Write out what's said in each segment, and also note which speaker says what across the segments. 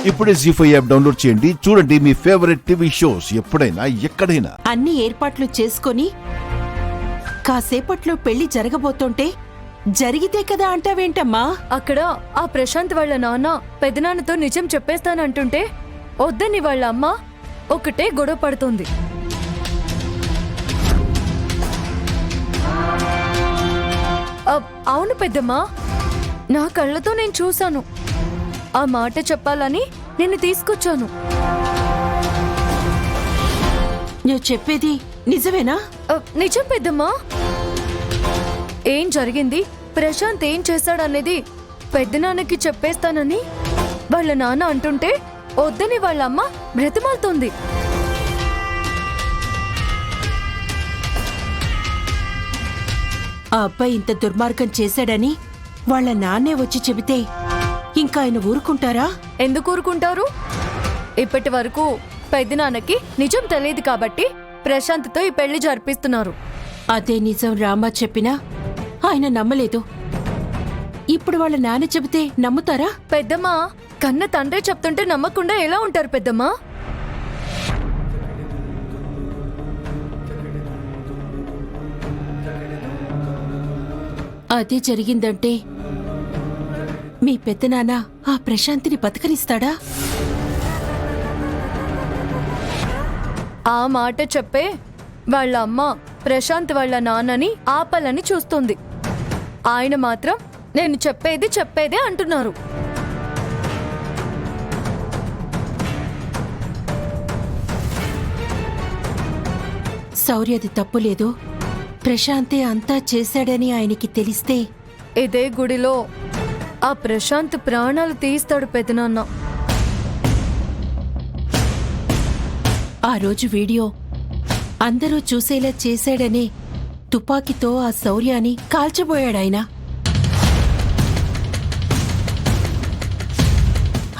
Speaker 1: ఇప్పుడే జీ5 app download చేయండి. చూడండి మీ ఫేవరెట్ టీవీ షోస్ ఎప్పుడైనా ఎక్కడైనా.
Speaker 2: అన్ని ఏర్పాట్లు చేసుకొని కాసేపట్లో పెళ్లి జరగబోతుంటే జరిగితే కదా అంటావేంటమ్మా?
Speaker 3: అక్కడ ఆ ప్రశాంత్ వాళ్ళ నాన్న పెదనాన్నతో నిజం చెప్పేస్తానంటుంటే వద్దని వాళ్ళ అమ్మ ఒకటే గొడవ పడుతుంది. అవును పెద్దమ్మా, నా కళ్ళతో నేను చూశాను. ఆ మాట చెప్పాలని నిన్ను తీసుకొచ్చాను.
Speaker 2: నువ్వు చెప్పేది నిజమేనా?
Speaker 3: నిజం పెద్దమ్మా. ఏం జరిగింది, ప్రశాంత్ ఏం చేశాడనేది పెద్దనాన్నకి చెప్పేస్తానని వాళ్ళ నాన్న అంటుంటే వద్దని వాళ్ళ అమ్మ బ్రతిమాలుతోంది.
Speaker 2: ఆ అబ్బాయి ఇంత దుర్మార్గం చేశాడని వాళ్ళ నాన్నే వచ్చి చెబితే ఇంకా ఆయన ఊరుకుంటారా?
Speaker 3: ఎందుకు ఊరుకుంటారు? ఇప్పటి వరకు పెద్దనాన్నకి నిజం తెలియదు కాబట్టి ప్రశాంత్తో ఈ పెళ్లి జరిపిస్తున్నారు.
Speaker 2: అదే నిజం రామా చెప్పినా ఆయన నమ్మలేదు. ఇప్పుడు వాళ్ళ నాన్న చెబితే నమ్ముతారా?
Speaker 3: పెద్దమ్మా, కన్న తండ్రి చెప్తుంటే నమ్మకుండా ఎలా ఉంటారు పెద్దమ్మా?
Speaker 2: అదే జరిగిందంటే మీ పెద్దనాన్న ఆ ప్రశాంతిని బతకనిస్తాడా?
Speaker 3: ఆ మాట చెప్పే వాళ్ళ అమ్మ ప్రశాంత్ వాళ్ళ నాన్నని ఆపాలని చూస్తుంది. ఆయన మాత్రం నేను చెప్పేదే అంటున్నారు.
Speaker 2: శౌర్యది తప్పు లేదు. ప్రశాంతే అంతా చేశాడని ఆయనకి తెలిస్తే
Speaker 3: ఇదే గుడిలో ఆ ప్రశాంత్ ప్రాణాలు తీస్తాడు పెదనాన్న.
Speaker 2: ఆ రోజు వీడియో అందరూ చూసేలా చేశాడని తుపాకీతో ఆ శౌర్యాన్ని కాల్చబోయాడాయన.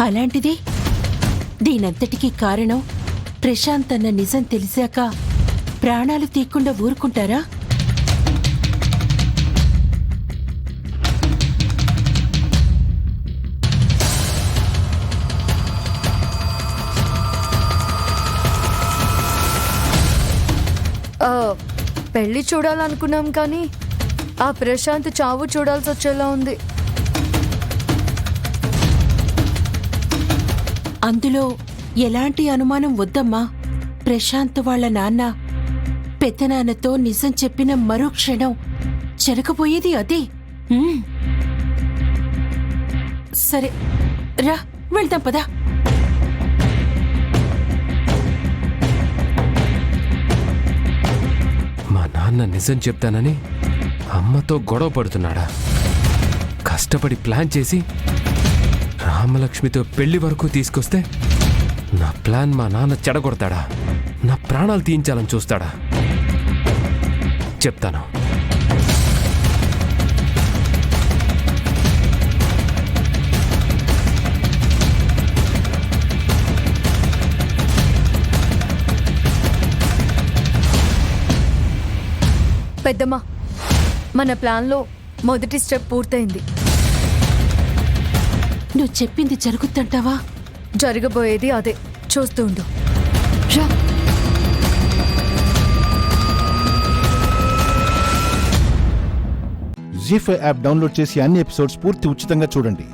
Speaker 2: అలాంటిది దీనంతటికీ కారణం ప్రశాంత్ అన్న నిజం తెలిసాక ప్రాణాలు తీయకుండా ఊరుకుంటారా?
Speaker 3: పెళ్లి చూడాలనుకున్నాం కానీ ఆ ప్రశాంత్ చావు చూడాల్సి వచ్చేలా ఉంది.
Speaker 2: అందులో ఎలాంటి అనుమానం వద్దమ్మా. ప్రశాంత్ వాళ్ళ నాన్న పెద్దనాన్నతో నిజం చెప్పిన మరో క్షణం జరగబోయేది అదే. సరే రా వెళ్దాం పదా.
Speaker 4: మా నాన్న నిజం చెప్తానని అమ్మతో గొడవ పడుతున్నాడా? కష్టపడి ప్లాన్ చేసి రామలక్ష్మితో పెళ్లి వరకు తీసుకొస్తే నా ప్లాన్ మా నాన్న చెడగొడతాడా? నా ప్రాణాలు తీయించాలని చూస్తాడా? చెప్తాను.
Speaker 3: పెద్దమ్మా, మన ప్లాన్లో మొదటి స్టెప్ పూర్తయింది.
Speaker 2: నువ్వు చెప్పింది జరుగుతుంటావా?
Speaker 3: జరగబోయేది అదే, చూస్తూ ఉండు. రా.
Speaker 1: జీ5 యాప్ డౌన్లోడ్ చేసి అన్ని ఎపిసోడ్స్ పూర్తి ఉచితంగా చూడండి.